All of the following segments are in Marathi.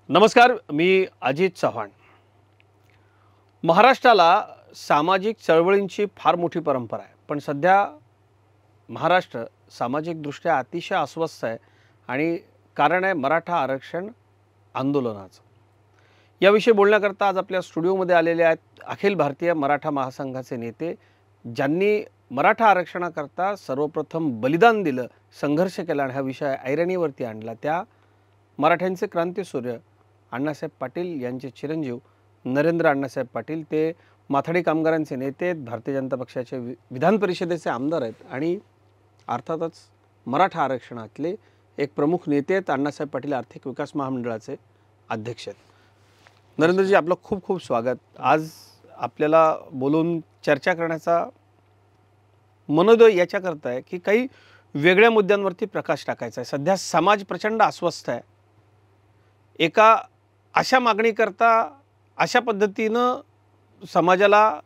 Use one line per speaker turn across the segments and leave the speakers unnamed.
नमस्कार, मी अजित चव्हाण. महाराष्ट्राला सामाजिक चळवळींची फार मोठी परंपरा आहे. पण सध्या महाराष्ट्र सामाजिकदृष्ट्या अतिशय अस्वस्थ आहे आणि कारण आहे मराठा आरक्षण आंदोलनाचं. याविषयी बोलण्याकरता आज आपल्या स्टुडिओमध्ये आलेले आहेत अखिल भारतीय मराठा महासंघाचे नेते, ज्यांनी मराठा आरक्षणाकरता सर्वप्रथम बलिदान दिलं, संघर्ष केला आणि हा विषय ऐरणीवरती आणला. त्या मराठ्यांचे क्रांतीसूर्य अण्णासाहेब पाटील यांचे चिरंजीव नरेंद्र अण्णासाहेब पाटील. ते माथाडी कामगारांचे नेते आहेत, भारतीय जनता पक्षाचे विधान परिषदेचे आमदार आहेत आणि अर्थातच मराठा आरक्षणातले एक प्रमुख नेते आहेत. अण्णासाहेब पाटील आर्थिक विकास महामंडळाचे अध्यक्ष आहेत. नरेंद्रजी, आपलं खूप खूप स्वागत. आज आपल्याला बोलून चर्चा करण्याचा मनोदय याच्याकरता आहे की काही वेगळ्या मुद्द्यांवरती प्रकाश टाकायचा आहे. सध्या समाज प्रचंड अस्वस्थ आहे. एका अशा मागणीकरता अशा पद्धतीनं समाजाला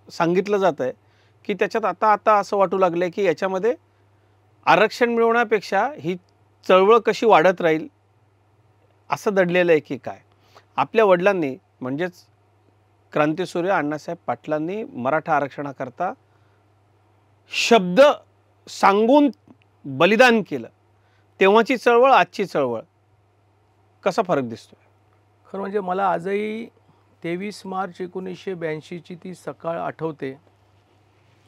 सांगितलं जातं आहे की त्याच्यात आता असं वाटू लागलं आहे की याच्यामध्ये आरक्षण मिळवण्यापेक्षा ही चळवळ कशी वाढत राहील असं दडलेलं आहे की काय. आपल्या वडिलांनी म्हणजेच क्रांतीसूर्य अण्णासाहेब पाटलांनी मराठा आरक्षणाकरता शब्द सांगून बलिदान केलं. तेव्हाची चळवळ, आजची चळवळ, कसा फरक दिसतोय?
खरं म्हणजे मला आजही 23 मार्च 1982ची ती सकाळ आठवते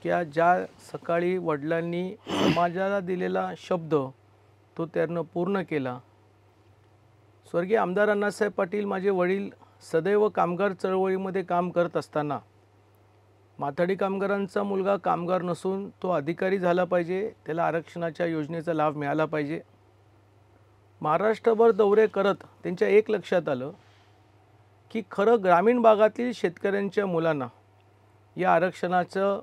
की ज्या सकाळी वडिलांनी समाजाला दिलेला शब्द तो त्यानं पूर्ण केला. स्वर्गीय आमदार अण्णासाहेब पाटील माझे वडील सदैव कामगार चळवळीमध्ये काम करत असताना माथाडी कामगारांचा मुलगा कामगार नसून तो अधिकारी झाला पाहिजे, त्याला आरक्षणाच्या योजनेचा लाभ मिळाला पाहिजे. महाराष्ट्रभर दौरे करत त्यांच्या एक लक्षात आलं की खरं ग्रामीण भागातील शेतकऱ्यांच्या मुलांना या आरक्षणाचं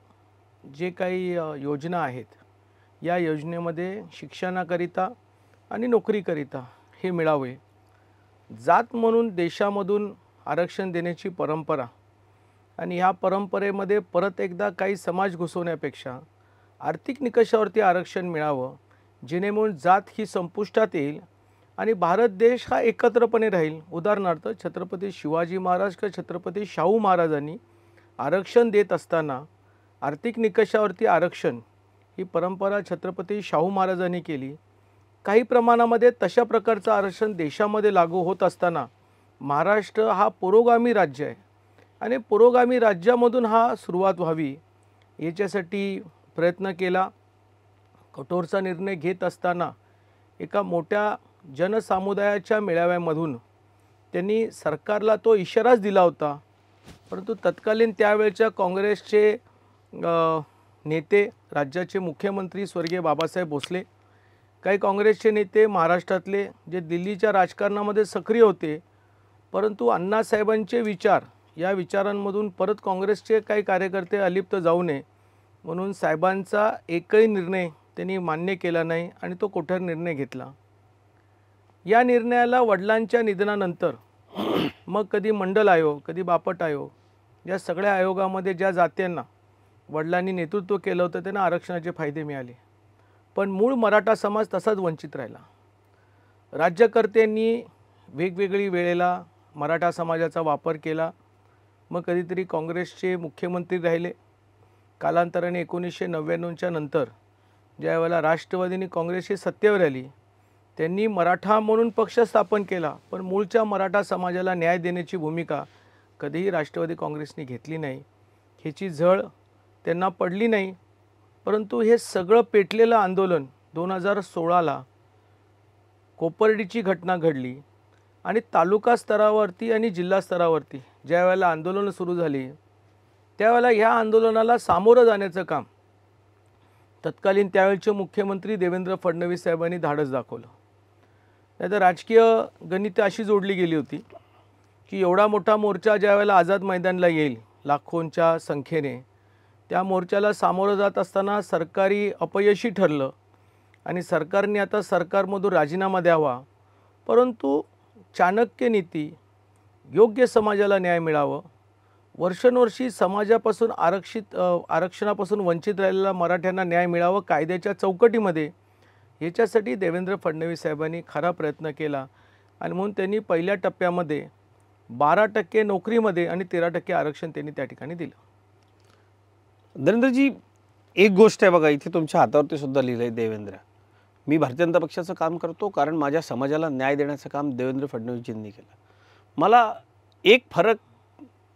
जे काही योजना आहेत या योजनेमध्ये शिक्षणाकरिता आणि नोकरीकरिता हे मिळावे. जात म्हणून देशामधून आरक्षण देण्याची परंपरा आणि ह्या परंपरेमध्ये परत एकदा काही समाज घुसवण्यापेक्षा आर्थिक निकषावरती आरक्षण मिळावं, जेणेकरून जात ही संपुष्टात येईल आणि भारत देश हा एकत्रपणे राहील. उदाहरणार्थ छत्रपती शिवाजी महाराज किंवा छत्रपती शाहू महाराजांनी आरक्षण देत असताना आर्थिक निकषावरती आरक्षण ही परंपरा छत्रपती शाहू महाराजांनी केली. काही प्रमाणामध्ये तशा प्रकारचं आरक्षण देशामध्ये लागू होत असताना महाराष्ट्र हा पुरोगामी राज्य आहे आणि पुरोगामी राज्यामधून हा सुरुवात व्हावी याच्यासाठी प्रयत्न केला. कठोरचा निर्णय घेत असताना एका मोठ्या जनसमुदायाच्या मेळाव्यामधून त्यांनी सरकारला तो इशाराच दिला होता. परंतु तत्कालीन त्यावेळच्या काँग्रेसचे नेते, राज्याचे मुख्यमंत्री स्वर्गीय बाबासाहेब भोसले, काही काँग्रेसचे नेते महाराष्ट्रातले जे दिल्लीच्या राजकारणामध्ये सक्रिय होते, परंतु अण्णासाहेबांचे विचार या विचारांमधून परत काँग्रेसचे काही कार्यकर्ते अलिप्त जाऊ नये म्हणून साहेबांचा एकही निर्णय त्यांनी मान्य केला नाही आणि तो कठोर निर्णय घेतला. या निर्णयाला वडिलांच्या निधनानंतर मग कधी मंडल आयोग, कधी बापट आयोग, या सगळ्या आयोगामध्ये ज्या जात्यांना वडिलांनी नेतृत्व केलं होतं त्यांना आरक्षणाचे फायदे मिळाले. पण मूळ मराठा समाज तसाच वंचित राहिला. राज्यकर्त्यांनी वेगवेगळी वेळेला मराठा समाजाचा वापर केला. मग कधीतरी काँग्रेसचे मुख्यमंत्री राहिले. कालांतराने 1999च्या नंतर ज्यावेळेला राष्ट्रवादीने काँग्रेसची सत्तेवर आली त्यांनी मराठा म्हणून पक्ष स्थापन केला, पण मूळच्या मराठा समाजाला न्याय देण्याची भूमिका कधीही राष्ट्रवादी काँग्रेसने घेतली नाही. ह्याची झळ त्यांना पडली नाही. परंतु हे सगळं पेटलेलं आंदोलन 2016ला कोपर्डीची घटना घडली आणि तालुका स्तरावरती आणि जिल्हा स्तरावरती ज्या वेळेला आंदोलनं सुरू झाली त्यावेळेला ह्या आंदोलनाला सामोरं जाण्याचं काम तत्कालीन त्यावेळचे मुख्यमंत्री देवेंद्र फडणवीस साहेबांनी धाडस दाखवलं. नाहीतर राजकीय गणितं अशी जोडली गेली होती की एवढा मोठा मोर्चा ज्या वेळेला आझाद मैदानला येईल लाखोंच्या संख्येने, त्या मोर्चाला सामोरं जात असताना सरकारी अपयशी ठरलं आणि सरकारने आता सरकारमधून राजीनामा द्यावा. परंतु चाणक्य नीती, योग्य समाजाला न्याय मिळावं, वर्षानुवर्षी समाजापासून आरक्षणापासून वंचित राहिलेल्या मराठ्यांना न्याय मिळावं कायद्याच्या चौकटीमध्ये, याच्यासाठी देवेंद्र फडणवीस साहेबांनी खरा प्रयत्न केला. आणि म्हणून त्यांनी पहिल्या टप्प्यामध्ये 12% नोकरीमध्ये आणि 13% आरक्षण त्यांनी त्या ठिकाणी दिलं.
नरेंद्रजी, एक गोष्ट आहे बघा, इथे तुमच्या हातावरती सुद्धा लिहिलं आहे देवेंद्र. मी भारतीय जनता पक्षाचं काम करतो कारण माझ्या समाजाला न्याय देण्याचं काम देवेंद्र फडणवीसजींनी केलं. मला एक फरक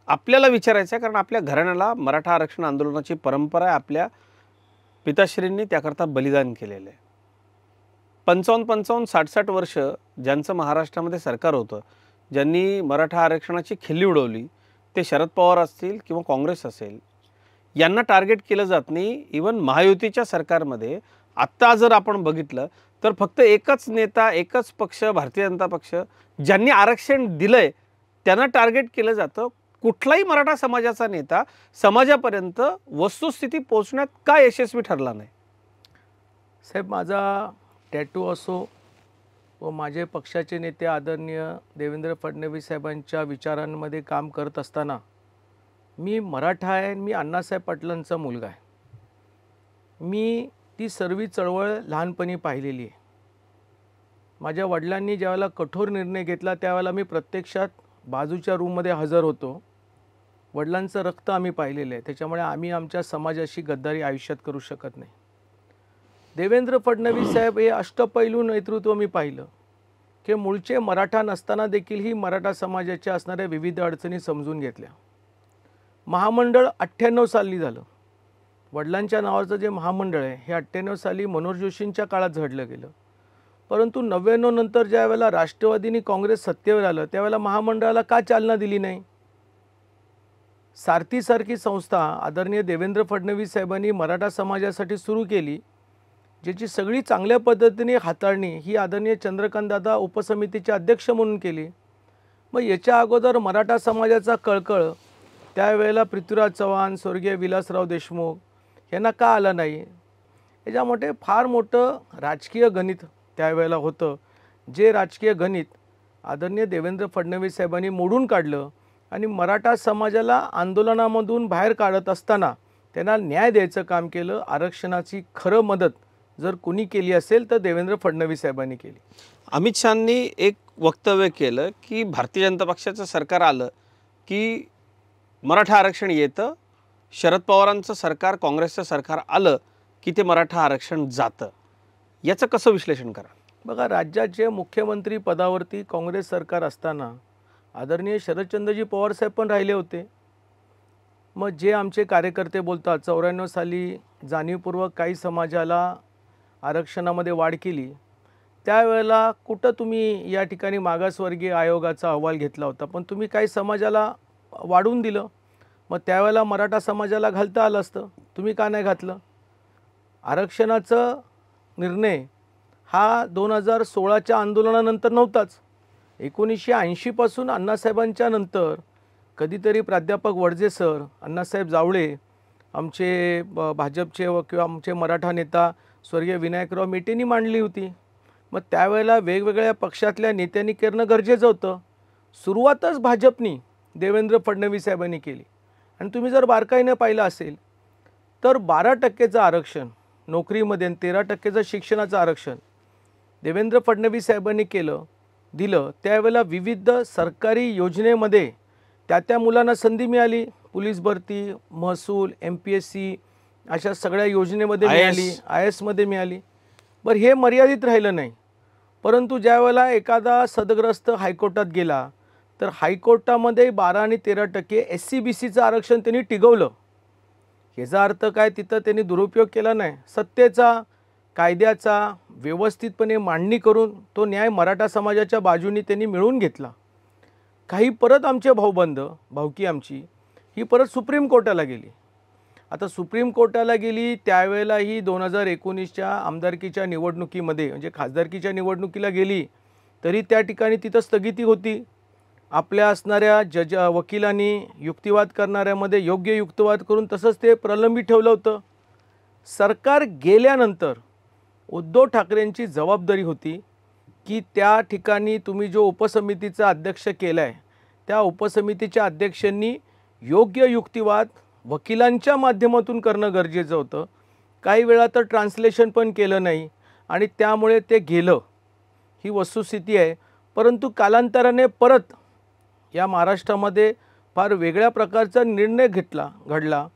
आपल्याला विचारायचा आहे, कारण आपल्या घराण्याला मराठा आरक्षण आंदोलनाची परंपरा आहे. आपल्या पिताश्रींनी त्याकरता बलिदान केलेलं आहे. 55-55, 60-60 वर्ष ज्यांचं महाराष्ट्रामध्ये सरकार होतं, ज्यांनी मराठा आरक्षणाची खिल्ली उडवली, ते शरद पवार असतील किंवा काँग्रेस असेल, यांना टार्गेट केलं जात नाही. इवन महायुतीच्या सरकारमध्ये आत्ता जर आपण बघितलं तर फक्त एकच नेता, एकच पक्ष, भारतीय जनता पक्ष, ज्यांनी आरक्षण दिलंय त्यांना टार्गेट केलं जातं. कुठलाही मराठा समाजाचा नेता समाजापर्यंत वस्तुस्थिती पोहोचण्यात का यशस्वी ठरला नाही?
साहेब, माझा टॅटू असो व माझे पक्षाचे नेते आदरणीय देवेंद्र फडणवीस साहेबांच्या विचारांमध्ये काम करत असताना मी मराठा आहे आणि मी अण्णासाहेब पाटलांचा मुलगा आहे. मी ती सर्व चळवळ लहानपणी पाहिलेली आहे. माझ्या वडिलांनी ज्यावेळेला कठोर निर्णय घेतला त्यावेळेला मी प्रत्यक्षात बाजूच्या रूममध्ये हजर होतो. वडिलांचं रक्त आम्ही पाहिलेलं आहे, त्याच्यामुळे आम्ही आमच्या समाजाशी गद्दारी आयुष्यात करू शकत नाही. देवेंद्र फडणवीस साहेब हे अष्टपैलू नेतृत्व मी पाहिलं की मूळचे मराठा नसताना देखील ही मराठा समाजाच्या असणाऱ्या विविध अडचणी समजून घेतल्या. महामंडळ 98 साली झालं. वडिलांच्या नावाचं जे महामंडळ आहे हे 98 साली मनोहर जोशींच्या काळात झडलं गेलं. परंतु 99 नंतर ज्या वेळेला राष्ट्रवादीनी काँग्रेस सत्तेवर आलं त्यावेळेला महामंडळाला का चालना दिली नाही? सारथीसारखी संस्था आदरणीय देवेंद्र फडणवीस साहेबांनी मराठा समाजासाठी सुरू केली, ज्याची सगळी चांगल्या पद्धतीने हाताळणी ही आदरणीय चंद्रकांतदादा उपसमितीचे अध्यक्ष म्हणून केली. मग याच्या अगोदर मराठा समाजाचा कळकळ त्यावेळेला पृथ्वीराज चव्हाण, स्वर्गीय विलासराव देशमुख यांना का आला नाही? याच्यामध्ये फार मोठं राजकीय गणित त्यावेळेला होतं, जे राजकीय गणित आदरणीय देवेंद्र फडणवीस साहेबांनी मोडून काढलं आणि मराठा समाजाला आंदोलनामधून बाहेर काढत असताना त्यांना न्याय द्यायचं काम केलं. आरक्षणाची खरं मदत जर कुणी केली असेल तर देवेंद्र फडणवीस साहेबांनी केली.
अमित शहांनी एक वक्तव्य केलं की भारतीय जनता पक्षाचं सरकार आलं की मराठा आरक्षण येतं, शरद पवारांचं सरकार, काँग्रेसचं सरकार आलं की ते मराठा आरक्षण जातं. याचं कसं विश्लेषण करा?
बघा, राज्याचे मुख्यमंत्री पदावरती काँग्रेस सरकार असताना आदरणीय शरदचंद्रजी पवार साहेब पण राहिले होते. मग जे आमचे कार्यकर्ते बोलतात 94 साली जाणीवपूर्वक काही समाजाला आरक्षणामध्ये वाढ केली, त्यावेळेला कुठं तुम्ही या ठिकाणी मागासवर्गीय आयोगाचा अहवाल घेतला होता, पण तुम्ही काही समाजाला वाढवून दिलं. मग त्यावेळेला मराठा समाजाला घालता आलं असतं, तुम्ही का नाही घातलं? आरक्षणाचा निर्णय हा 2016च्या आंदोलनानंतर नव्हताच. 1980 पासून अण्णासाहेबांच्या नंतर कधीतरी प्राध्यापक वडजे सर, अण्णासाहेब जावळे, आमचे भाजपचे किंवा आमचे मराठा नेता स्वर्गीय विनायकराव मेटेंनी मांडली होती. मग त्यावेळेला वेगवेगळ्या पक्षातल्या नेत्यांनी करणं गरजेचं होतं. सुरुवातच भाजपनी देवेंद्र फडणवीस साहेबांनी केली. आणि तुम्ही जर बारकाईने पाहिलं असेल तर 12%चं आरक्षण नोकरीमध्ये आणि 13%चं शिक्षणाचं आरक्षण देवेंद्र फडणवीस साहेबांनी दिलं. त्यावेळेला विविध सरकारी योजनेमध्ये त्या मुलांना संधी मिळाली. पोलीस भरती, महसूल, MPSC अशा सगळ्या योजनेमध्ये मिळाली, IAS मध्ये मिळाली. बरं, हे मर्यादित राहिलं नाही. परंतु ज्यावेळेला एखादा सदग्रस्त हायकोर्टात गेला तर हायकोर्टामध्ये 12 आणि 13% SC-BCचं आरक्षण त्यांनी टिकवलं. याचा अर्थ काय? तिथं त्यांनी दुरुपयोग केला नाही. सत्तेचा, कायद्याचा व्यवस्थितपणे मांडणी करून तो न्याय मराठा समाजाच्या बाजूनी त्यांनी मिळवून घेतला. काही परत आमचे भावकी आमची ही परत सुप्रीम कोर्टाला गेली. आता सुप्रीम कोर्टाला गेली त्यावेळेला ही 2019च्या आमदारकीच्या निवडणुकीमध्ये म्हणजे खासदारकीच्या निवडणुकीला गेली तरी त्या ठिकाणी तिथं स्थगिती होती. आपल्या असणाऱ्या वकिलांनी युक्तिवाद करणाऱ्यामध्ये योग्य युक्तिवाद करून तसंच ते प्रलंबित ठेवलं होतं. सरकार गेल्यानंतर उद्धव ठाकरेंची जबाबदारी होती की त्या ठिकाणी तुम्ही जो उपसमितीचा अध्यक्ष केला आहे त्या उपसमितीच्या अध्यक्षांनी योग्य युक्तिवाद वकिलांच्या माध्यमातून करणं गरजेचं होतं. काही वेळा तर ट्रान्सलेशन पण केलं नाही आणि त्यामुळे ते गेलं. ही वस्तुस्थिती आहे. परंतु कालांतराने परत या महाराष्ट्रामध्ये फार वेगळ्या प्रकारचा निर्णय घडला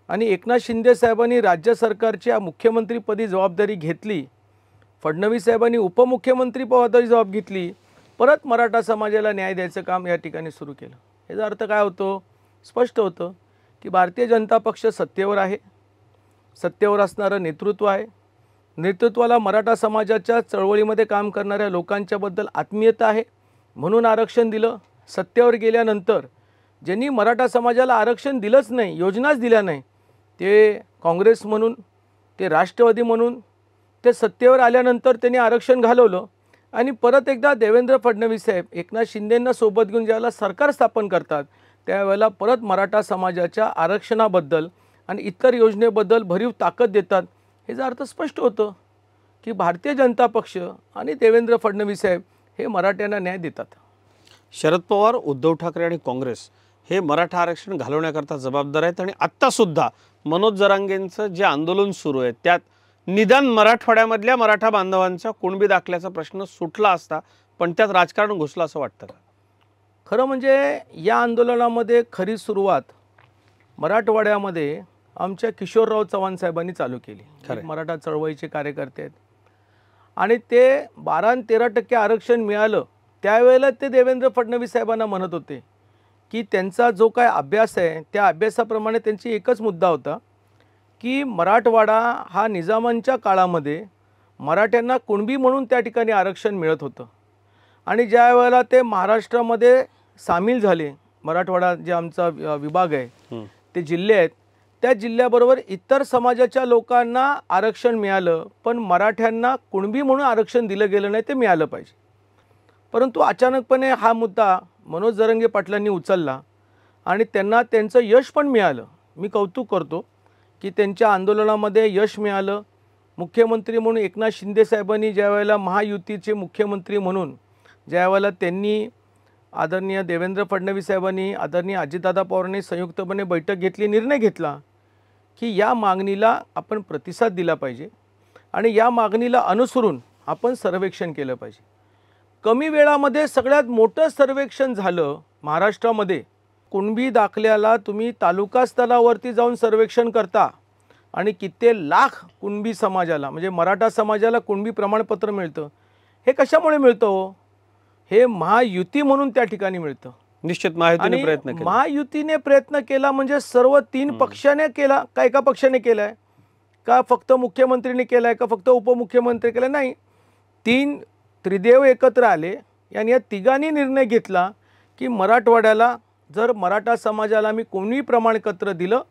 आणि एकनाथ शिंदे साहेबांनी राज्य सरकारच्या मुख्यमंत्रीपदी जबाबदारी घेतली, फडणवीस साहेबांनी उपमुख्यमंत्री पदाची जबाबदारी घेतली, परत मराठा समाजाला न्याय द्यायचं काम या ठिकाणी सुरू केलं. याचा अर्थ काय होतो? स्पष्ट होतं की भारतीय जनता पक्ष सत्तेवर आहे, सत्तेवर असणारं नेतृत्व आहे, नेतृत्वाला मराठा समाजाच्या चळवळीमध्ये काम करणाऱ्या लोकांच्याबद्दल आत्मीयता आहे, म्हणून आरक्षण दिलं. सत्तेवर गेल्यानंतर ज्यांनी मराठा समाजाला आरक्षण दिलंच नाही, योजनाच दिल्या नाही, ते काँग्रेस म्हणून, ते राष्ट्रवादी म्हणून, ते सत्तेवर आल्यानंतर त्यांनी आरक्षण घालवलं आणि परत एकदा देवेंद्र फडणवीस साहेब एकनाथ शिंदेंना सोबत घेऊन ज्यावेळेला सरकार स्थापन करतात त्यावेळेला परत मराठा समाजाच्या आरक्षणाबद्दल आणि इतर योजनेबद्दल भरीव ताकद देतात. याचा अर्थ स्पष्ट होतं की भारतीय जनता पक्ष आणि देवेंद्र फडणवीस साहेब हे मराठ्यांना न्याय देतात.
शरद पवार, उद्धव ठाकरे आणि काँग्रेस हे मराठा आरक्षण घालवण्याकरता जबाबदार आहेत आणि आत्तासुद्धा मनोज जरांगेंचं जे आंदोलन सुरू आहे त्यात निदान मराठवाड्यामधल्या मराठा बांधवांचा कुणबी दाखल्याचा प्रश्न सुटला असता, पण त्यात राजकारण घुसलं असं वाटतं का?
खरं म्हणजे या आंदोलनामध्ये खरी सुरुवात मराठवाड्यामध्ये आमच्या किशोरराव चव्हाण साहेबांनी चालू केली. मराठा चळवळीचे कार्यकर्ते आहेत आणि ते 12 आणि 13% आरक्षण मिळालं त्यावेळेला ते देवेंद्र फडणवीस साहेबांना म्हणत होते की त्यांचा जो काय अभ्यास आहे त्या अभ्यासाप्रमाणे त्यांची एकच मुद्दा होता की मराठवाडा हा निजामांच्या काळामध्ये मराठ्यांना कुणबी म्हणून त्या ठिकाणी आरक्षण मिळत होतं आणि ज्या वेळेला ते महाराष्ट्रामध्ये सामील झाले, मराठवाडा जे आमचा विभाग आहे ते जिल्हे आहेत, त्या जिल्ह्याबरोबर इतर समाजाच्या लोकांना आरक्षण मिळालं, पण मराठ्यांना कुणबी म्हणून आरक्षण दिलं गेलं नाही, ते मिळालं पाहिजे. परंतु अचानकपणे हा मुद्दा मनोज जरांगे पाटलांनी उचलला आणि त्यांना त्यांचं यश पण मिळालं. मी कौतुक करतो की त्यांच्या आंदोलनामध्ये यश मिळालं. मुख्यमंत्री म्हणून एकनाथ शिंदे साहेबांनी ज्या वेळेला महायुतीचे मुख्यमंत्री म्हणून ज्या वेळेला त्यांनी आदरणीय देवेंद्र फडणवीस साहेबांनी, आदरणीय अजितदादा पवारांनी संयुक्तपणे बैठक घेतली, निर्णय घेतला की या मागणीला आपण प्रतिसाद दिला पाहिजे आणि या मागणीला अनुसरून आपण सर्वेक्षण केलं पाहिजे. कमी वेळामध्ये सगळ्यात मोठं सर्वेक्षण झालं महाराष्ट्रामध्ये. कुणबी दाखल्याला तुम्ही तालुका स्तरावरती जाऊन सर्वेक्षण करता आणि किती लाख कुणबी समाजाला म्हणजे मराठा समाजाला कुणबी प्रमाणपत्र मिळतं. हे कशामुळे मिळतं हो? हे महायुती म्हणून त्या ठिकाणी मिळतं.
निश्चित महायुतीने प्रयत्न केला.
महायुतीने प्रयत्न केला म्हणजे सर्व 3 पक्षाने केला का एका पक्षाने केलाय का फक्त मुख्यमंत्रीने केलाय का फक्त उपमुख्यमंत्री केलाय? नाही, 3 त्रिदेव एकत्र आले आणि या तिघांनी निर्णय घेतला की मराठवाड्याला जर मराठा समाजाला आम्ही कोणी प्रमाणपत्र दिलं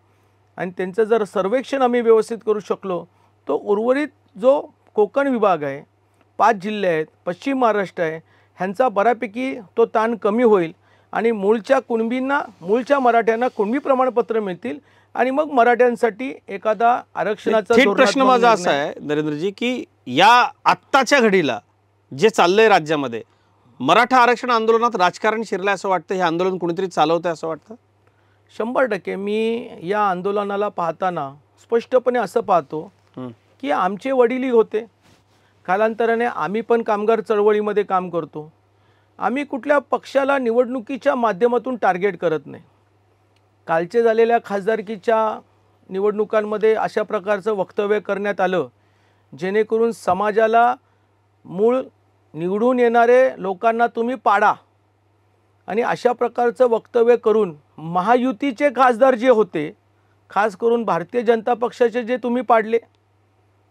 आणि त्यांचं जर सर्वेक्षण आम्ही व्यवस्थित करू शकलो तो उर्वरित जो कोकण विभाग आहे, 5 जिल्हे आहेत, पश्चिम महाराष्ट्र आहे, ह्यांचा बऱ्यापैकी तो ताण कमी होईल आणि मूळच्या कुणबींना, मूळच्या मराठ्यांना कुणबी प्रमाणपत्र मिळतील आणि मग मराठ्यांसाठी एखादा आरक्षणाचा
प्रश्न माझा असा आहे नरेंद्रजी की या आत्ताच्या घडीला जे चाललंय राज्यामध्ये मराठा आरक्षण आंदोलनात राजकारण शिरलंय असं वाटतं? हे आंदोलन कुणीतरी चालवतंय असं वाटतं?
100% मी या आंदोलनाला पाहताना स्पष्टपणे असं पाहतो की आमचे वडीलही होते, कालांतराने आम्ही पण कामगार चळवळीमध्ये काम करतो. आम्ही कुठल्या पक्षाला निवडणुकीच्या माध्यमातून टार्गेट करत नाही. कालचे झालेल्या खासदारकीच्या निवडणुकांमध्ये अशा प्रकारचं वक्तव्य करण्यात आलं जेणेकरून समाजाला मूळ निवडून येणारे लोकांना तुम्ही पाडा आणि अशा प्रकारचं वक्तव्य करून महायुतीचे खासदार जे होते, खास करून भारतीय जनता पक्षाचे जे तुम्ही पाडले,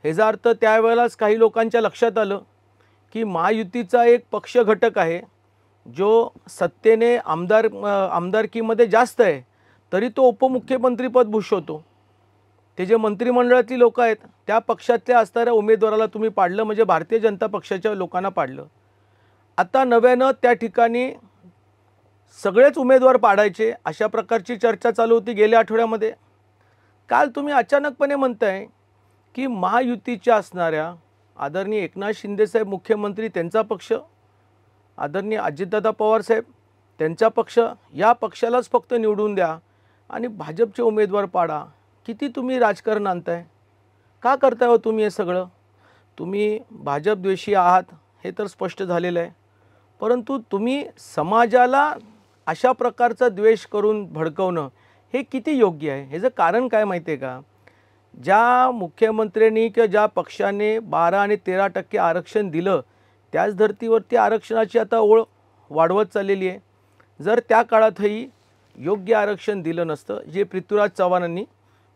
ह्याचा अर्थ त्यावेळेलाच काही लोकांच्या लक्षात आलं की महायुतीचा एक पक्ष घटक आहे जो सत्तेने आमदारकीमध्ये जास्त आहे तरी तो उपमुख्यमंत्रीपद भूषवतो. ते जे मंत्रिमंडळातली लोक आहेत त्या पक्षातल्या असणाऱ्या उमेदवाराला तुम्ही पाडलं म्हणजे भारतीय जनता पक्षाच्या लोकांना पाडलं. आता नव्यानं त्या ठिकाणी सगळेच उमेदवार पाडायचे अशा प्रकारची चर्चा चालू होती गेल्या आठवड्यामध्ये. काल तुम्ही अचानकपणे म्हणताय की महायुतीच्या असणाऱ्या आदरणीय एकनाथ शिंदेसाहेब मुख्यमंत्री त्यांचा पक्ष, आदरणीय अजितदादा पवार साहेब त्यांचा पक्ष, या पक्षालाच फक्त निवडून द्या आणि भाजपचे उमेदवार पाडा. किती तुम्ही राजकारण आणताय? का करताय हो तुम्ही हे सगळं? तुम्ही भाजप द्वेषी आहात हे तर स्पष्ट झालेलं आहे. परंतु तुम्ही समाजाला अशा प्रकारचा द्वेष करून भडकवणं हे किती योग्य आहे? ह्याचं कारण काय माहिती आहे का? ज्या मुख्यमंत्र्यांनी किंवा ज्या पक्षाने 12 आणि 13% आरक्षण दिलं, त्याच धर्तीवरती आरक्षणाची आता ओळ वाढवत चाललेली आहे. जर त्या काळातही योग्य आरक्षण दिलं नसतं, जे पृथ्वीराज चव्हाणांनी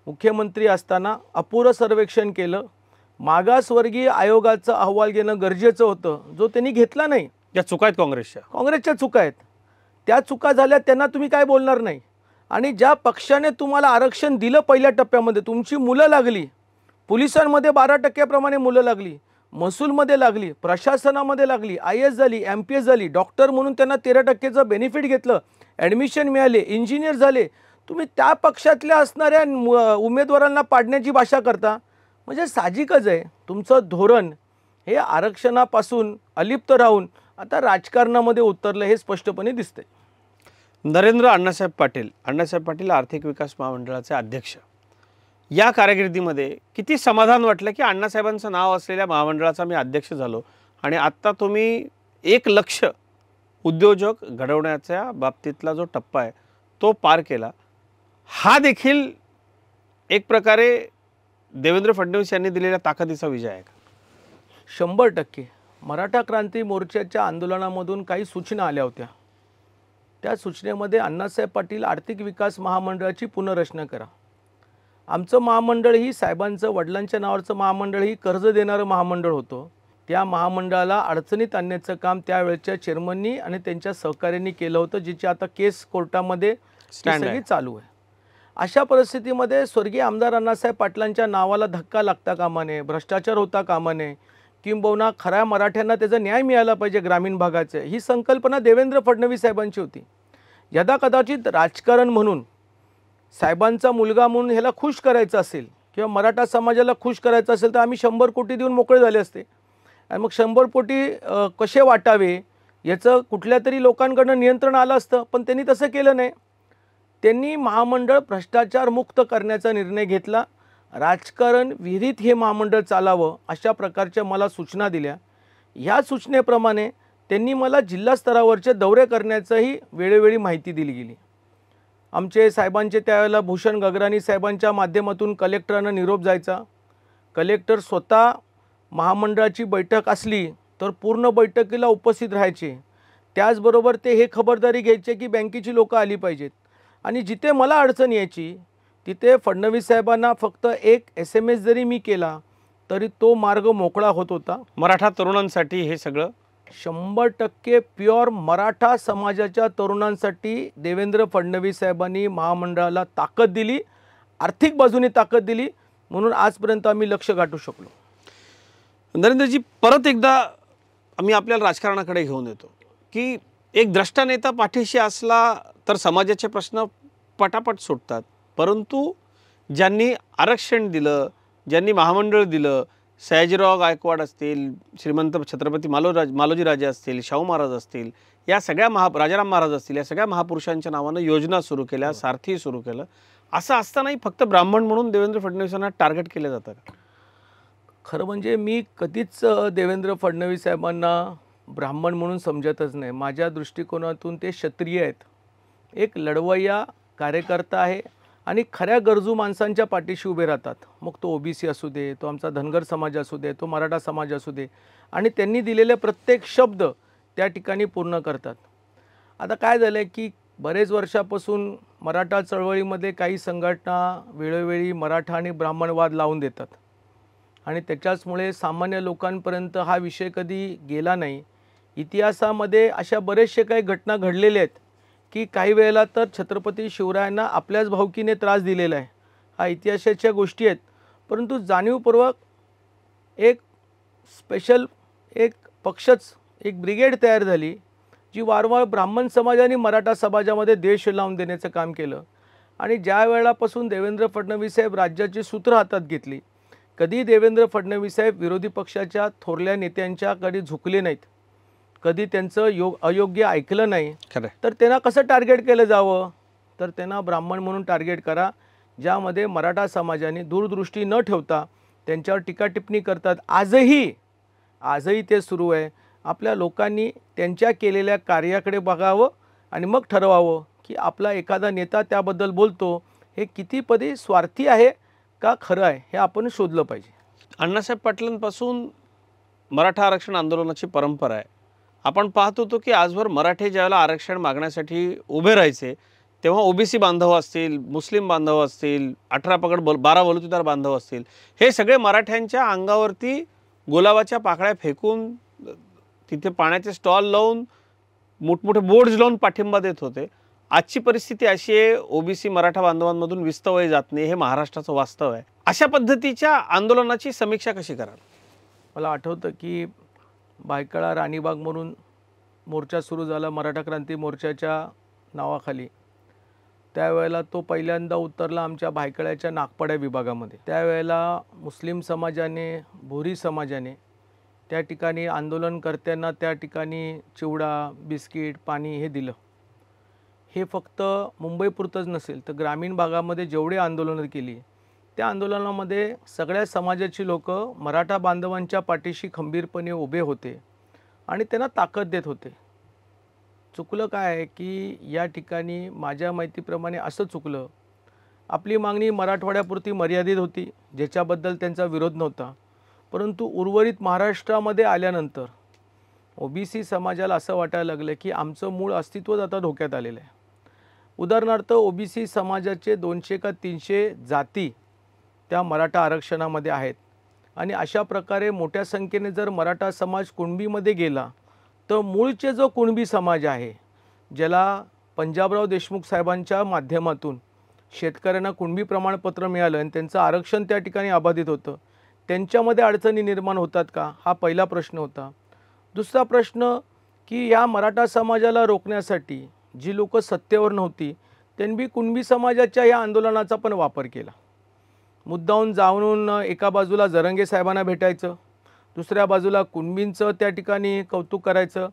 मुख्यमंत्री असताना अपुरं सर्वेक्षण केलं, मागासवर्गीय आयोगाचा अहवाल घेणं गरजेचं होतं, जो त्यांनी घेतला नाही.
या चुका आहेत
काँग्रेसच्या चुका आहेत. त्या चुका झाल्या, त्यांना तुम्ही काय बोलणार नाही. आणि ज्या पक्षाने तुम्हाला आरक्षण दिलं पहिल्या टप्प्यामध्ये, तुमची मुलं लागली, पोलिसांमध्ये 12% प्रमाणे मुलं लागली, महसूलमध्ये लागली, प्रशासनामध्ये लागली, IAS झाली, MPS झाली, डॉक्टर म्हणून त्यांना 13%चं बेनिफिट घेतलं, ॲडमिशन मिळाले, इंजिनियर झाले. तुम्ही त्या पक्षातल्या असणाऱ्या उमेदवारांना पाडण्याची भाषा करता. म्हणजे साहजिकच आहे तुमचं धोरण हे आरक्षणापासून अलिप्त राहून आता राजकारणामध्ये उतरलं, हे स्पष्टपणे दिसतंय.
नरेंद्र अण्णासाहेब पाटील आर्थिक विकास महामंडळाचे अध्यक्ष, या कारकिर्दीमध्ये किती समाधान वाटलं की अण्णासाहेबांचं नाव असलेल्या महामंडळाचा मी अध्यक्ष झालो आणि आत्ता तुम्ही 1 लक्ष उद्योजक घडवण्याच्या बाबतीतला जो टप्पा आहे तो पार केला. हा देखील एक प्रकारे देवेंद्र फडणवीस यांनी दिलेल्या ताकदीचा विजय आहे का?
100%. मराठा क्रांती मोर्चाच्या आंदोलनामधून काही सूचना आल्या होत्या. त्या सूचनेमध्ये अण्णासाहेब पाटील आर्थिक विकास महामंडळाची पुनर्रचना करा. आमचं महामंडळ ही साहेबांचं वडिलांच्या नावाचं महामंडळ ही कर्ज देणारं महामंडळ होतं. त्या महामंडळाला अडचणीत आणण्याचं काम त्यावेळच्या चेअरमननी आणि त्यांच्या सहकाऱ्यांनी केलं होतं, जिची आता केस कोर्टामध्ये सगळी चालू आहे. अशा परिस्थितीमध्ये स्वर्गीय आमदार अण्णासाहेब पाटलांच्या नावाला धक्का लागता कामा नये, भ्रष्टाचार होता कामा नये, किंबहुना खऱ्या मराठ्यांना त्याचा न्याय मिळाला पाहिजे ग्रामीण भागाचे, ही संकल्पना देवेंद्र फडणवीस साहेबांची होती. यदा कदाचित राजकारण म्हणून साहेबांचा मुलगा म्हणून ह्याला खुश करायचं असेल किंवा मराठा समाजाला खुश करायचं असेल तर आम्ही 100 कोटी देऊन मोकळे झाले असते. आणि मग 100 कोटी कसे वाटावे याचं कुठल्या तरी लोकांकडनं नियंत्रण आलं असतं, पण त्यांनी तसं केलं नाही. त्यांनी महामंडळ भ्रष्टाचार मुक्त करण्याचा निर्णय घेतला. राजकारण विहिरीत हे महामंडळ चालावं अशा प्रकारच्या मला सूचना दिल्या. ह्या सूचनेप्रमाणे त्यांनी मला जिल्हा स्तरावरचे दौरे करण्याचंही वेळोवेळी माहिती दिली गेली. आमचे साहेबांचे त्यावेळेला भूषण गगराणी साहेबांच्या माध्यमातून कलेक्टरांना निरोप जायचा. कलेक्टर स्वतः महामंडळाची बैठक असली तर पूर्ण बैठकीला उपस्थित राहायचे. त्याचबरोबर ते हे खबरदारी घ्यायचे की बँकेची लोकं आली पाहिजेत. आणि जिथे मला अडचण यायची तिथे फडणवीस साहेबांना फक्त एक SMS जरी मी केला तरी तो मार्ग मोकळा होत होता.
मराठा तरुणांसाठी हे सगळं
100% प्युअर मराठा समाजाच्या तरुणांसाठी देवेंद्र फडणवीस साहेबांनी महामंडळाला ताकद दिली, आर्थिक बाजूने ताकद दिली, म्हणून आजपर्यंत आम्ही लक्ष गाठू शकलो.
नरेंद्रजी, परत एकदा आम्ही आपल्याला राजकारणाकडे घेऊन येतो की एक द्रष्टा नेता पाठीशी असला तर समाजाचे प्रश्न पटापट सुटतात, परंतु ज्यांनी आरक्षण दिलं, ज्यांनी महामंडळ दिलं, सयाजीराव गायकवाड असतील, श्रीमंत छत्रपती मालोजी राजे असतील, शाहू महाराज असतील, या सगळ्या राजाराम महाराज असतील, या सगळ्या महापुरुषांच्या नावानं योजना सुरू केल्या, सारथी सुरू केलं. असं असतानाही फक्त ब्राह्मण म्हणून देवेंद्र फडणवीसांना टार्गेट केलं जातं का?
खरं म्हणजे मी कधीच देवेंद्र फडणवीस साहेबांना ब्राह्मण म्हणून समजतच नाही. माझ्या दृष्टिकोनातून ते क्षत्रिय आहेत, एक लढवय्या कार्यकर्ता आहे आणि खऱ्या गरजू माणसांच्या पाठीशी उभे राहतात. मग तो OBC असू दे, तो आमचा धनगर समाज असू दे, तो मराठा समाज असू दे, आणि त्यांनी दिलेले प्रत्येक शब्द त्या ठिकाणी पूर्ण करतात. आता काय झालं आहे की बरेच वर्षापासून मराठा चळवळीमध्ये काही संघटना वेळोवेळी मराठा आणि ब्राह्मणवाद लावून देतात आणि त्याच्याचमुळे सामान्य लोकांपर्यंत हा विषय कधी गेला नाही. इतिहासामध्ये अशा बरेचसे काही घटना घडलेल्या आहेत की काही वेळेला तर छत्रपती शिवरायांना आपल्याच भावकीने त्रास दिलेला आहे. हा इतिहासाच्या गोष्टी आहेत. परंतु जाणीवपूर्वक एक स्पेशल एक पक्षच, एक ब्रिगेड तयार झाली जी वारंवार ब्राह्मण समाज आणि मराठा समाजामध्ये द्वेष लावून देण्याचं काम केलं. आणि ज्या वेळापासून देवेंद्र फडणवीस साहेब राज्याची सूत्र हातात घेतली, कधी देवेंद्र फडणवीस साहेब विरोधी पक्षाच्या थोरल्या नेत्यांच्याकडे झुकले नाहीत, कधी त्यांचं अयोग्य ऐकलं नाही. तर त्यांना कसं टार्गेट केलं जावं, तर त्यांना ब्राह्मण म्हणून टार्गेट करा, ज्यामध्ये मराठा समाजाने दूरदृष्टी न ठेवता त्यांच्यावर टीका टिप्पणी करतात. आजही ते सुरू आहे. आपल्या लोकांनी त्यांच्या केलेल्या कार्याकडे बघावं आणि मग ठरवावं की आपला एखादा नेता त्याबद्दल बोलतो हे कितीपदी स्वार्थी आहे का खरं आहे, हे आपण शोधलं पाहिजे.
अण्णासाहेब पाटलांपासून मराठा आरक्षण आंदोलनाची परंपरा आहे. आपण पाहत होतो की आजवर मराठे ज्यावेळेला आरक्षण मागण्यासाठी उभे राहायचे तेव्हा ओबीसी बांधव असतील, मुस्लिम बांधव असतील, 18 पगड 12 बलुतेदार बांधव असतील, हे सगळे मराठ्यांच्या अंगावरती गुलाबाच्या पाकळ्या फेकून तिथे पाण्याचे स्टॉल लावून मोठमोठे बोर्ड्स लावून पाठिंबा देत होते. आजची परिस्थिती अशी आहे, ओबीसी मराठा बांधवांमधून विस्तवही जात नाही, हे महाराष्ट्राचं वास्तव आहे. अशा पद्धतीच्या आंदोलनाची समीक्षा कशी कराल?
मला आठवतं की भायखळा राणीबाग म्हणून मोर्चा सुरू झाला मराठा क्रांती मोर्चाच्या नावाखाली. त्यावेळेला तो पहिल्यांदा उतरला आमच्या भायखळ्याच्या नागपाड्या विभागामध्ये. त्यावेळेला मुस्लिम समाजाने, भोरी समाजाने त्या ठिकाणी आंदोलनकर्त्यांना त्या ठिकाणी चिवडा, बिस्किट, पाणी हे दिलं. हे फक्त मुंबईपुरतंच नसेल तर ग्रामीण भागामध्ये जेवढे आंदोलनं केली त्या आंदोलनामध्ये सगळ्या समाजाची लोक मराठा बांधवांच्या पाठीशी खंबीरपणे उभे होते आणि त्यांना ताकद देत होते. चुकलं काय आहे की या ठिकाणी माझ्या माहितीप्रमाणे असं चुकलं, आपली मागणी मराठवाड्यापुरती मर्यादित होती ज्याच्याबद्दल त्यांचा विरोध नव्हता. परंतु उर्वरित महाराष्ट्रामध्ये आल्यानंतर ओबीसी समाजाला असं वाटायला लागलं की आमचं मूळ अस्तित्वच आता धोक्यात आलेलं आहे. उदाहरणार्थ ओबीसी समाजाचे 200 का 300 जाती त्या मराठा आरक्षणामध्ये आहेत आणि अशा प्रकारे मोठ्या संख्येने जर मराठा समाज कुणबीमध्ये गेला तर मूळचे जो कुणबी समाज आहे, ज्याला पंजाबराव देशमुख साहेबांच्या माध्यमातून शेतकऱ्यांना कुणबी प्रमाणपत्र मिळालं आणि त्यांचं आरक्षण त्या ठिकाणी अबाधित होतं, त्यांच्यामध्ये अडचणी निर्माण होतात का, हा पहिला प्रश्न होता. दुसरा प्रश्न की या मराठा समाजाला रोखण्यासाठी जी लोक सत्तेवर नव्हती त्यांनी कुणबी समाजाच्या या आंदोलनाचा पण वापर केला. मुद्दाहून जाऊन एका बाजूला जरंगे साहेबांना भेटायचं, दुसऱ्या बाजूला कुणबींचं त्या ठिकाणी कौतुक करायचं,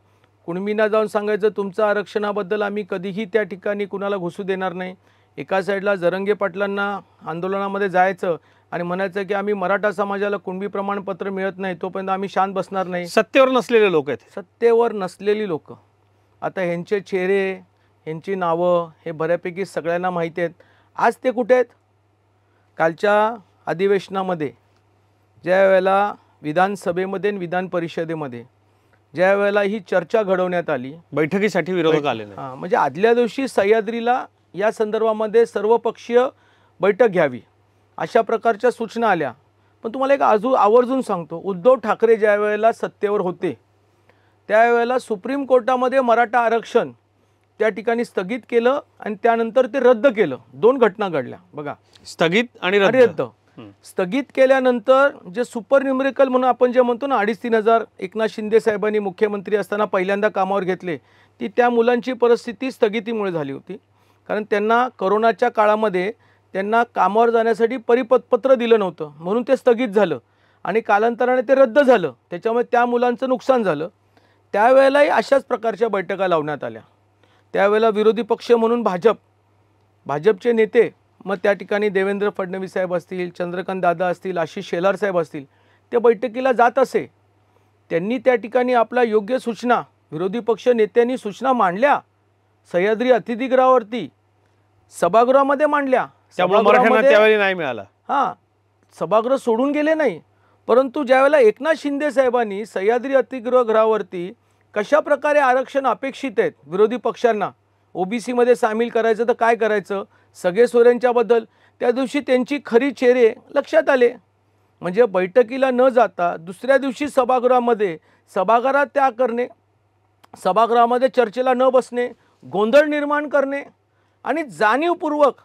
कुणबींना जाऊन सांगायचं तुमचं आरक्षणाबद्दल आम्ही कधीही त्या ठिकाणी कुणाला घुसू देणार नाही. एका साईडला जरंगे पाटलांना आंदोलनामध्ये जायचं आणि म्हणायचं की आम्ही मराठा समाजाला कुणबी प्रमाणपत्र मिळत नाही तोपर्यंत आम्ही शांत बसणार नाही.
सत्तेवर नसलेले लोक आहेत,
सत्तेवर नसलेली लोक. आता ह्यांचे चेहरे, ह्यांची नावं हे बऱ्यापैकी सगळ्यांना माहिती आहेत. आज ते कुठे आहेत? कालच्या अधिवेशनामध्ये ज्या वेळेला विधानसभेमध्ये आणि विधान परिषदेमध्ये ज्या वेळेला ही चर्चा घडवण्यात आली,
बैठकीसाठी विरोधक आले नाही.
हां, म्हणजे आदल्या दिवशी सह्याद्रीला या संदर्भामध्ये सर्वपक्षीय बैठक घ्यावी अशा प्रकारच्या सूचना आल्या. पण तुम्हाला एक आवर्जून सांगतो, उद्धव ठाकरे ज्या वेळेला सत्तेवर होते त्यावेळेला सुप्रीम कोर्टामध्ये मराठा आरक्षण त्या ठिकाणी स्थगित केलं आणि त्यानंतर ते रद्द केलं. 2 घटना घडल्या बघा,
स्थगित आणि रद्द.
स्थगित केल्यानंतर जे सुपर न्यूमेरिकल म्हणून आपण जे म्हणतो ना 2,500-3,000 एकनाथ शिंदे साहेबांनी मुख्यमंत्री असताना पहिल्यांदा कामावर घेतले, ती त्या मुलांची परिस्थिती स्थगितीमुळे झाली होती. कारण त्यांना कोरोनाच्या काळामध्ये त्यांना कामावर जाण्यासाठी परिपत्र दिलं नव्हतं म्हणून ते स्थगित झालं आणि कालांतराने ते रद्द झालं. त्याच्यामुळे त्या मुलांचं नुकसान झालं. त्यावेळेलाही अशाच प्रकारच्या बैठका लावण्यात आल्या. त्यावेळेला विरोधी पक्ष म्हणून भाजपचे नेते, मग त्या ठिकाणी देवेंद्र फडणवीस साहेब असतील, चंद्रकांत दादा असतील, आशिष शेलार साहेब असतील, ते बैठकीला जात असे. त्यांनी त्या ठिकाणी आपल्या योग्य सूचना, विरोधी पक्ष नेत्यांनी सूचना मांडल्या, सह्याद्री अतिथीगृहावरती सभागृहामध्ये मांडल्या.
त्यावेळी नाही मिळाला.
हां, सभागृह सोडून गेले नाही. परंतु ज्यावेळेला एकनाथ शिंदे साहेबांनी सह्याद्री अतिथीगृहावरती कशा प्रकारे आरक्षण अपेक्षित आहेत विरोधी पक्षांना, ओबीसीमध्ये सामील करायचं तर काय करायचं, सगळे सोयऱ्यांच्याबद्दल, त्या दिवशी त्यांची खरी चेहरे लक्षात आले. म्हणजे बैठकीला न जाता दुसऱ्या दिवशी सभागृहात त्याग करणे, सभागृहामध्ये चर्चेला न बसणे, गोंधळ निर्माण करणे आणि जाणीवपूर्वक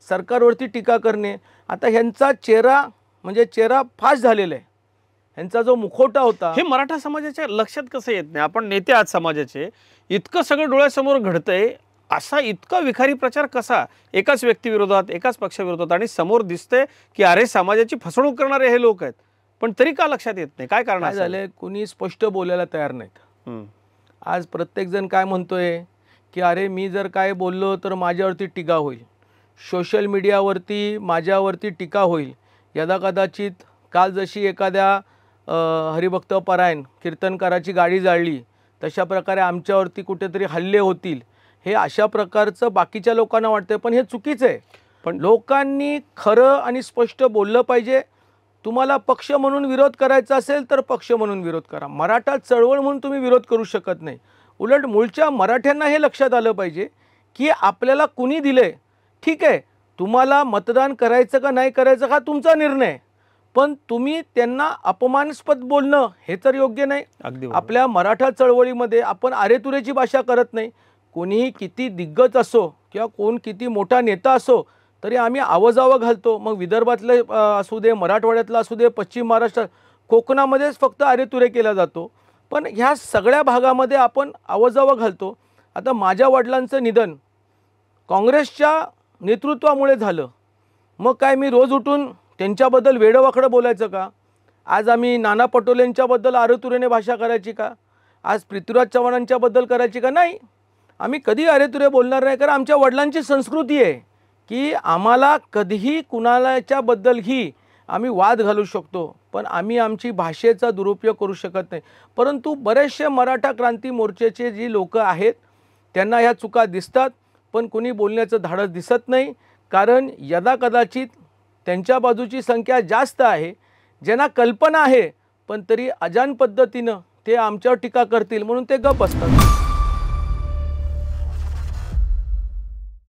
सरकारवरती टीका करणे. आता ह्यांचा चेहरा फाश झालेला आहे. ह्यांचा जो मुखवटा होता,
हे मराठा समाजाच्या लक्षात कसं येत नाही? आपण नेते आहात समाजाचे, इतकं सगळं डोळ्यासमोर घडतंय, असा इतका विखारी प्रचार कसा एकाच व्यक्तीविरोधात, एकाच पक्षाविरोधात, आणि समोर दिसतंय की अरे समाजाची फसवणूक करणारे हे लोक आहेत, पण तरी का लक्षात येत नाही? काय कारण
झालंय? कुणी स्पष्ट बोलायला तयार नाहीत. आज प्रत्येकजण काय म्हणतोय की अरे मी जर काय बोललो तर माझ्यावरती टीका होईल, सोशल मीडियावरती माझ्यावरती टीका होईल. यदाकदाचित काल जशी एखाद्या हरिभक्त परायण कीर्तनकाराची गाडी जाळली, तशा प्रकारे आमच्यावरती कुठेतरी हल्ले होतील, हे अशा प्रकारचं बाकीच्या लोकांना वाटतं. पण हे चुकीचं आहे. पण लोकांनी खरं आणि स्पष्ट बोललं पाहिजे. तुम्हाला पक्ष म्हणून विरोध करायचा असेल तर पक्ष म्हणून विरोध करा. मराठा चळवळ म्हणून तुम्ही विरोध करू शकत नाही. उलट मूळच्या मराठ्यांना हे लक्षात आलं पाहिजे की आपल्याला कुणी दिले, ठीक आहे, तुम्हाला मतदान करायचं का नाही करायचं हा तुमचा निर्णय आहे, पण तुम्ही त्यांना अपमानास्पद बोलणं हे तर योग्य नाही.
अगदी
आपल्या मराठा चळवळीमध्ये आपण अरेतुरेची भाषा करत नाही. कोणीही किती दिग्गज असो किंवा कोण किती मोठा नेता असो तरी आम्ही आवाजावं घालतो. मग विदर्भातले असू दे, मराठवाड्यातलं असू दे, पश्चिम महाराष्ट्रात, कोकणामध्येच फक्त अरेतुरे केला जातो. पण ह्या सगळ्या भागामध्ये आपण आवाजावं घालतो. आता माझ्या वडिलांचं निधन काँग्रेसच्या नेतृत्वामुळे झालं. मग काय मी रोज उठून त्यांच्याबद्दल वेडंवाकडं बोलायचं का? आज आम्ही नाना पटोलेंच्याबद्दल अरेतुरेने भाषा करायची का? आज पृथ्वीराज चव्हाणांच्याबद्दल करायची का? नाही, आम्ही कधी अरेतुरे बोलणार नाही. कारण आमच्या वडिलांची संस्कृती आहे की आम्हाला कधीही कुणाच्याबद्दलही आम्ही वाद घालू शकतो, पण आम्ही आमची भाषेचा दुरुपयोग करू शकत नाही. परंतु बरेचसे मराठा क्रांती मोर्चाचे जी लोक आहेत त्यांना ह्या चुका दिसतात, पण कोणी बोलण्याचं धाडस दिसत नाही. कारण यदाकदाचित त्यांच्या बाजूची संख्या जास्त आहे, ज्यांना कल्पना आहे पण तरी अजान पद्धतीनं ते आमच्यावर टीका करतील म्हणून ते गप असतात.